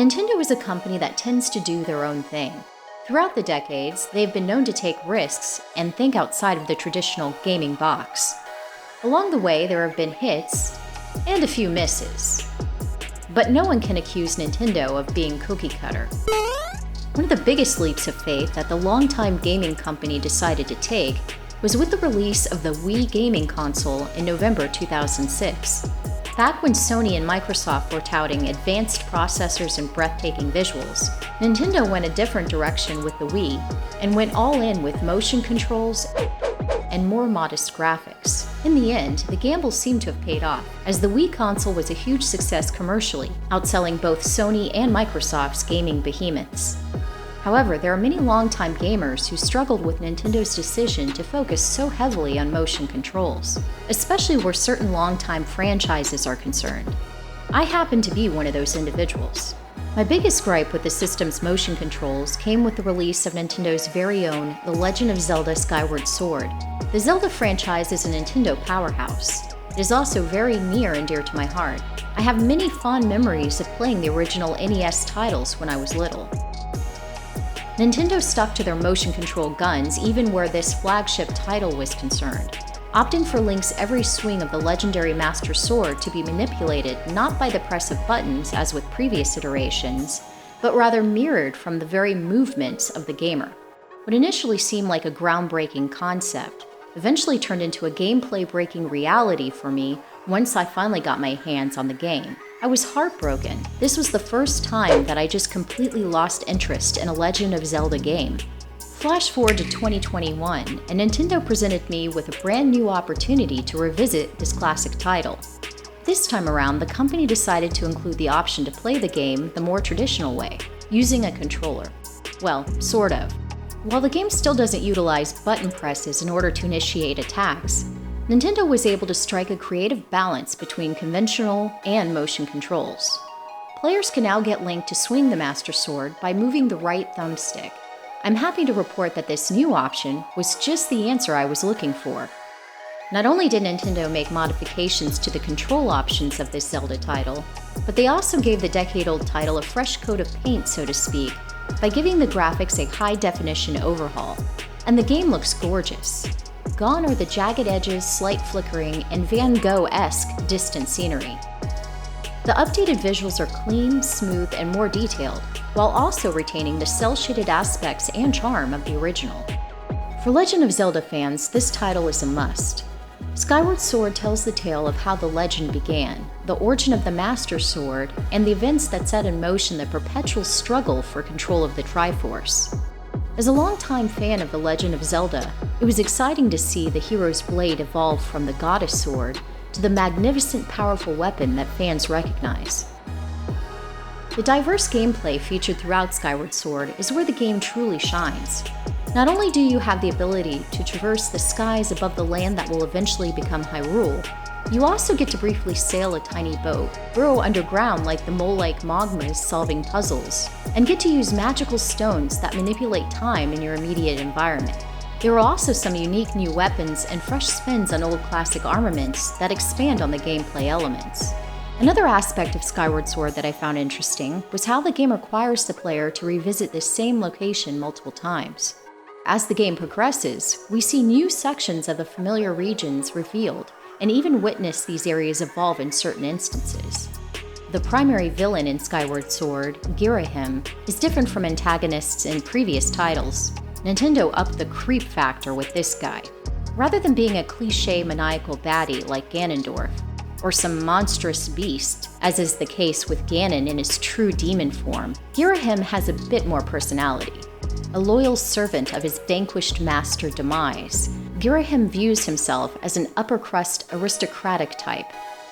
Nintendo is a company that tends to do their own thing. Throughout the decades, they've been known to take risks and think outside of the traditional gaming box. Along the way, there have been hits and a few misses. But no one can accuse Nintendo of being cookie cutter. One of the biggest leaps of faith that the longtime gaming company decided to take was with the release of the Wii gaming console in November 2006. Back when Sony and Microsoft were touting advanced processors and breathtaking visuals, Nintendo went a different direction with the Wii and went all in with motion controls and more modest graphics. In the end, the gamble seemed to have paid off, as the Wii console was a huge success commercially, outselling both Sony and Microsoft's gaming behemoths. However, there are many longtime gamers who struggled with Nintendo's decision to focus so heavily on motion controls, especially where certain longtime franchises are concerned. I happen to be one of those individuals. My biggest gripe with the system's motion controls came with the release of Nintendo's very own The Legend of Zelda Skyward Sword. The Zelda franchise is a Nintendo powerhouse. It is also very near and dear to my heart. I have many fond memories of playing the original NES titles when I was little. Nintendo stuck to their motion control guns even where this flagship title was concerned, opting for Link's every swing of the legendary Master Sword to be manipulated not by the press of buttons as with previous iterations, but rather mirrored from the very movements of the gamer. What initially seemed like a groundbreaking concept eventually turned into a gameplay-breaking reality for me once I finally got my hands on the game. I was heartbroken. This was the first time that I just completely lost interest in a Legend of Zelda game. Flash forward to 2021, and Nintendo presented me with a brand new opportunity to revisit this classic title. This time around, the company decided to include the option to play the game the more traditional way, using a controller. Well, sort of. While the game still doesn't utilize button presses in order to initiate attacks, Nintendo was able to strike a creative balance between conventional and motion controls. Players can now get Link to swing the Master Sword by moving the right thumbstick. I'm happy to report that this new option was just the answer I was looking for. Not only did Nintendo make modifications to the control options of this Zelda title, but they also gave the decade-old title a fresh coat of paint, so to speak, by giving the graphics a high-definition overhaul. And the game looks gorgeous. Gone are the jagged edges, slight flickering, and Van Gogh-esque distant scenery. The updated visuals are clean, smooth, and more detailed, while also retaining the cel-shaded aspects and charm of the original. For Legend of Zelda fans, this title is a must. Skyward Sword tells the tale of how the legend began, the origin of the Master Sword, and the events that set in motion the perpetual struggle for control of the Triforce. As a longtime fan of The Legend of Zelda, it was exciting to see the hero's blade evolve from the goddess sword to the magnificent, powerful weapon that fans recognize. The diverse gameplay featured throughout Skyward Sword is where the game truly shines. Not only do you have the ability to traverse the skies above the land that will eventually become Hyrule, you also get to briefly sail a tiny boat, burrow underground like the mole-like magmas solving puzzles, and get to use magical stones that manipulate time in your immediate environment. There are also some unique new weapons and fresh spins on old classic armaments that expand on the gameplay elements. Another aspect of Skyward Sword that I found interesting was how the game requires the player to revisit the same location multiple times. As the game progresses, we see new sections of the familiar regions revealed, and even witness these areas evolve in certain instances. The primary villain in Skyward Sword, Girahim, is different from antagonists in previous titles. Nintendo upped the creep factor with this guy. Rather than being a cliché maniacal baddie like Ganondorf, or some monstrous beast, as is the case with Ganon in his true demon form, Girahim has a bit more personality. A loyal servant of his vanquished master Demise, Girahim views himself as an upper-crust aristocratic type.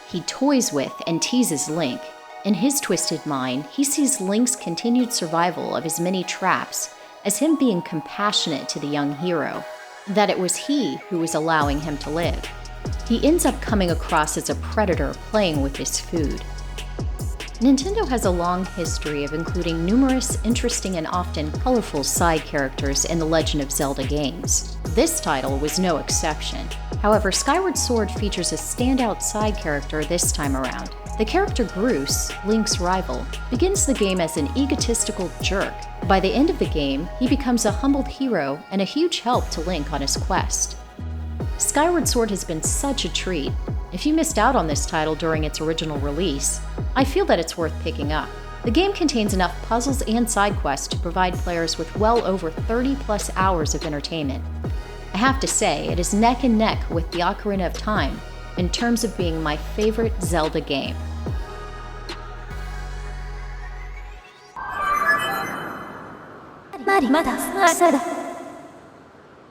He toys with and teases Link. In his twisted mind, he sees Link's continued survival of his many traps as him being compassionate to the young hero, that it was he who was allowing him to live. He ends up coming across as a predator playing with his food. Nintendo has a long history of including numerous interesting and often colorful side characters in the Legend of Zelda games. This title was no exception. However, Skyward Sword features a standout side character this time around. The character Groose, Link's rival, begins the game as an egotistical jerk. By the end of the game, he becomes a humbled hero and a huge help to Link on his quest. Skyward Sword has been such a treat. If you missed out on this title during its original release, I feel that it's worth picking up. The game contains enough puzzles and side quests to provide players with well over 30+ hours of entertainment. I have to say, it is neck and neck with The Ocarina of Time in terms of being my favorite Zelda game. Mari, まだ、まだ。